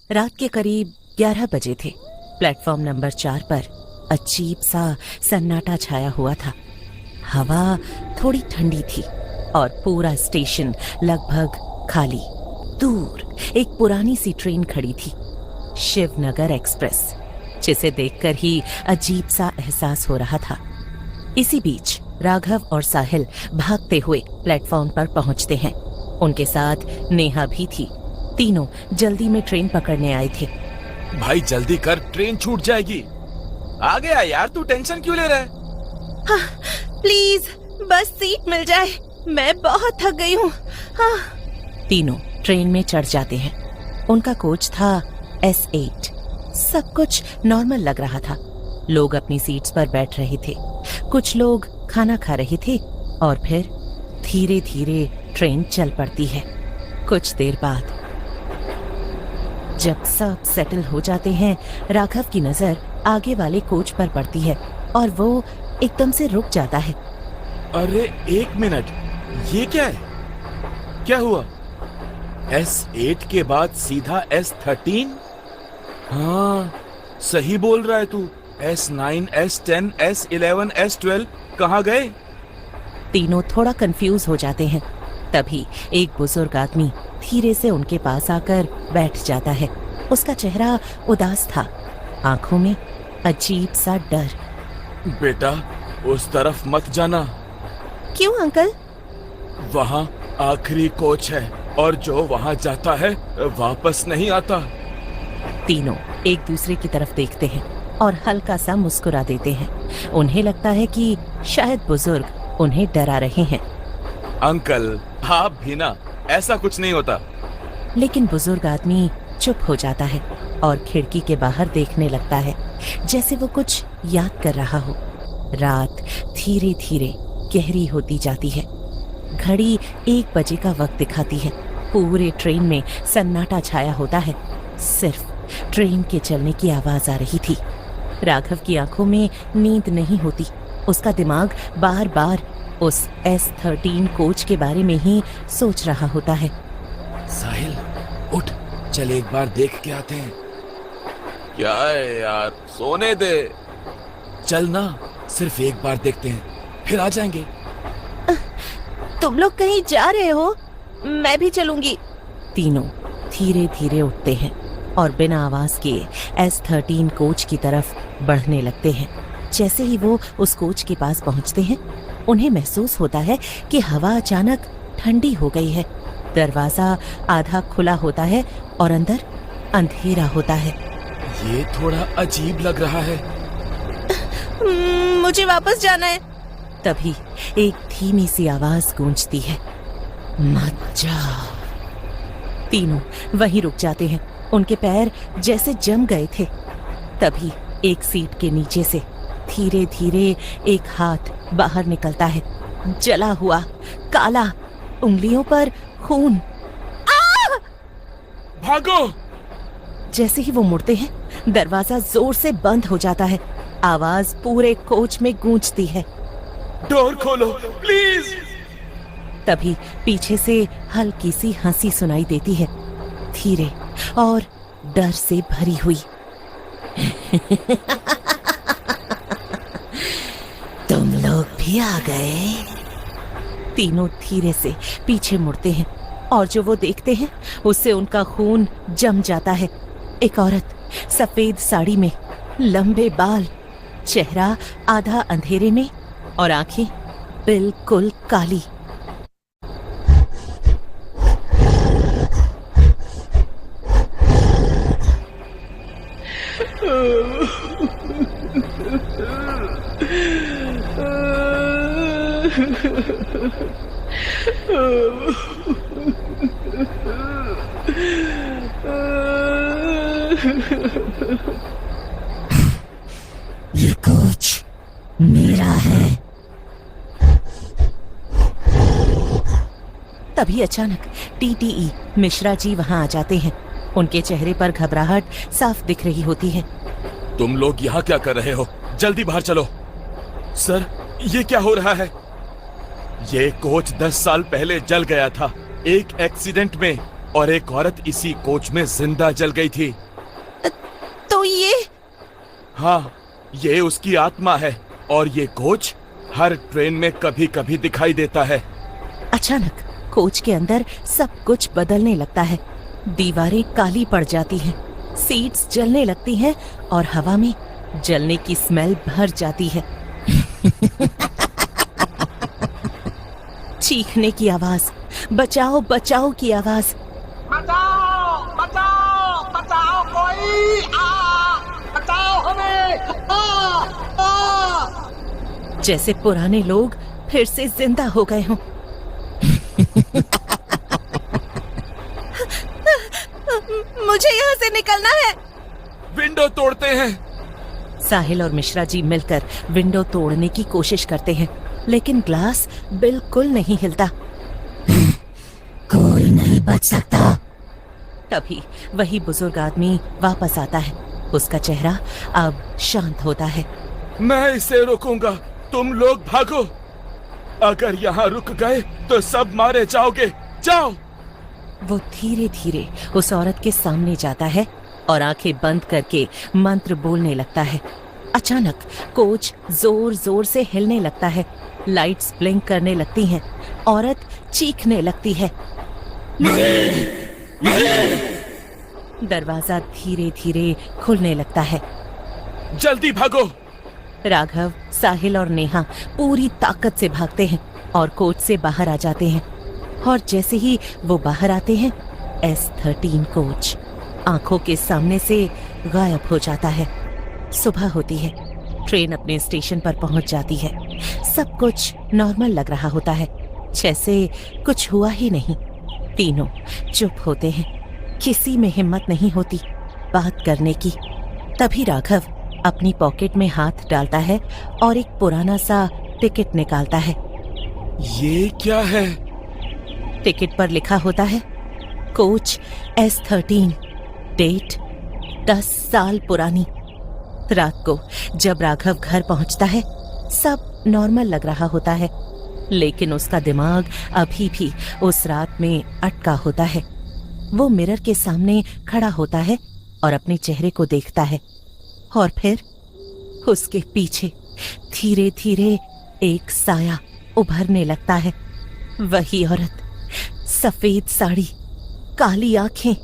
रात के करीब 11 बजे थे। प्लेटफॉर्म नंबर 4 पर अजीब सा सन्नाटा छाया हुआ था। हवा थोड़ी ठंडी थी और पूरा स्टेशन लगभग खाली। दूर एक पुरानी सी ट्रेन खड़ी थी, शिवनगर एक्सप्रेस, जिसे देखकर ही अजीब सा एहसास हो रहा था। इसी बीच राघव और साहिल भागते हुए प्लेटफॉर्म पर पहुंचते हैं। उनके साथ नेहा भी थी। तीनों जल्दी में ट्रेन पकड़ने आए थे। भाई जल्दी कर, ट्रेन छूट जाएगी। आ गया यार, तू टेंशन क्यों ले रहा है? हाँ, प्लीज बस सीट मिल जाए, मैं बहुत थक गई हूँ। हाँ। तीनों ट्रेन में चढ़ जाते हैं। उनका कोच था S8। सब कुछ नॉर्मल लग रहा था। लोग अपनी सीट्स पर बैठ रहे थे, कुछ लोग खाना खा रहे थे और फिर धीरे धीरे ट्रेन चल पड़ती है। कुछ देर बाद जब सब सेटल हो जाते हैं, राघव की नजर आगे वाले कोच पर पड़ती है और वो एकदम से रुक जाता है। अरे एक मिनट, ये क्या है? क्या हुआ? S8 के बाद सीधा S13? हाँ, सही बोल रहा है तू। S9, S10, S11, S12 कहाँ गए? तीनों थोड़ा कंफ्यूज हो जाते हैं। तभी एक बुजुर्ग आदमी धीरे से उनके पास आकर बैठ जाता है। उसका चेहरा उदास था, आंखों में अजीब सा डर। बेटा, उस तरफ मत जाना। क्यों अंकल? वहाँ आखिरी कोच है और जो वहाँ जाता है वापस नहीं आता। तीनों एक दूसरे की तरफ देखते हैं और हल्का सा मुस्कुरा देते हैं। उन्हें लगता है कि शायद बुजुर्ग उन्हें डरा रहे हैं। अंकल, आप भी ना, ऐसा कुछ नहीं होता। लेकिन बुजुर्ग आदमी चुप हो जाता है और खिड़की के बाहर देखने लगता है, जैसे वो कुछ याद कर रहा हो। रात धीरे धीरे गहरी होती जाती है। घड़ी 1 बजे का वक्त दिखाती है। पूरे ट्रेन में सन्नाटा छाया होता है। सिर्फ ट्रेन के चलने की आवाज आ रही थी। राघव की आंखों में नींद नहीं होती। उसका दिमाग बार बार उस S13 कोच के बारे में ही सोच रहा होता है। साहिल, उठ, चल एक बार देख के आते हैं। क्या है यार, सोने दे। चल ना, सिर्फ एक बार देखते हैं, फिर आ जाएंगे। तुम लोग कहीं जा रहे हो? मैं भी चलूंगी। तीनों धीरे धीरे उठते हैं और बिना आवाज के S13 कोच की तरफ बढ़ने लगते हैं। जैसे ही वो उस कोच के पास पहुंचते हैं, उन्हें महसूस होता है कि हवा अचानक ठंडी हो गई है। दरवाजा आधा खुला होता है और अंदर अंधेरा होता है। ये थोड़ा अजीब लग रहा है। मुझे वापस जाना है। तभी एक धीमी सी आवाज गूंजती है, मत जाओ। तीनों वहीं रुक जाते हैं। उनके पैर जैसे जम गए थे। तभी एक सीट के नीचे से धीरे धीरे एक हाथ बाहर निकलता है, जला हुआ, काला, उंगलियों पर खून। भागो! जैसे ही वो मुड़ते हैं, दरवाजा जोर से बंद हो जाता है। आवाज पूरे कोच में गूंजती है, डोर खोलो प्लीज। तभी पीछे से हल्की सी हंसी सुनाई देती है, धीरे और डर से भरी हुई। तुम लोग भी आ गए। तीनों धीरे से पीछे मुड़ते हैं और जो वो देखते हैं उससे उनका खून जम जाता है। एक औरत सफेद साड़ी में, लंबे बाल, चेहरा आधा अंधेरे में और आंखें बिल्कुल काली। ये कोच मेरा है। तभी अचानक TTE मिश्रा जी वहां आ जाते हैं। उनके चेहरे पर घबराहट साफ दिख रही होती है। तुम लोग यहाँ क्या कर रहे हो? जल्दी बाहर चलो। सर, ये क्या हो रहा है? ये कोच 10 साल पहले जल गया था, एक एक्सीडेंट में। और एक औरत इसी कोच में जिंदा जल गई थी। तो ये हाँ, ये उसकी आत्मा है और ये कोच हर ट्रेन में कभी कभी दिखाई देता है। अचानक कोच के अंदर सब कुछ बदलने लगता है। दीवारें काली पड़ जाती हैं, सीट्स जलने लगती हैं और हवा में जलने की स्मेल भर जाती है। चीखने की आवाज, बचाओ बचाओ की आवाज। बचाओ बचाओ बचाओ कोई बचाओ हमें जैसे पुराने लोग फिर से जिंदा हो गए हों। मुझे यहाँ से निकलना है। विंडो तोड़ते हैं। साहिल और मिश्रा जी मिलकर विंडो तोड़ने की कोशिश करते हैं, लेकिन ग्लास बिल्कुल नहीं हिलता। कोई नहीं बच सकता। तभी वही बुजुर्ग आदमी वापस आता है। उसका चेहरा अब शांत होता है। मैं इसे रोकूंगा, तुम लोग भागो। अगर यहाँ रुक गए तो सब मारे जाओगे। जाओ। वो धीरे धीरे उस औरत के सामने जाता है और आंखें बंद करके मंत्र बोलने लगता है। अचानक कोच जोर जोर से हिलने लगता है, लाइट्स ब्लिंक करने लगती हैं, औरत चीखने लगती है। दरवाजा धीरे धीरे खुलने लगता है। जल्दी भागो। राघव, साहिल और नेहा पूरी ताकत से भागते हैं और कोच से बाहर आ जाते हैं। और जैसे ही वो बाहर आते हैं, S13 कोच आंखों के सामने से गायब हो जाता है। सुबह होती है, ट्रेन अपने स्टेशन पर पहुंच जाती है। सब कुछ नॉर्मल लग रहा होता है, जैसे कुछ हुआ ही नहीं। तीनों चुप होते हैं, किसी में हिम्मत नहीं होती बात करने की। तभी राघव अपनी पॉकेट में हाथ डालता है और एक पुराना सा टिकट निकालता है। ये क्या है? टिकट पर लिखा होता है कोच S13, डेट 10 साल पुरानी। रात को जब राघव घर पहुंचता है, सब नॉर्मल लग रहा होता है, लेकिन उसका दिमाग अभी भी उस रात में अटका होता है। वो मिरर के सामने खड़ा होता है और अपने चेहरे को देखता है, और फिर उसके पीछे धीरे धीरे एक साया उभरने लगता है। वही औरत, सफेद साड़ी, काली आंखें।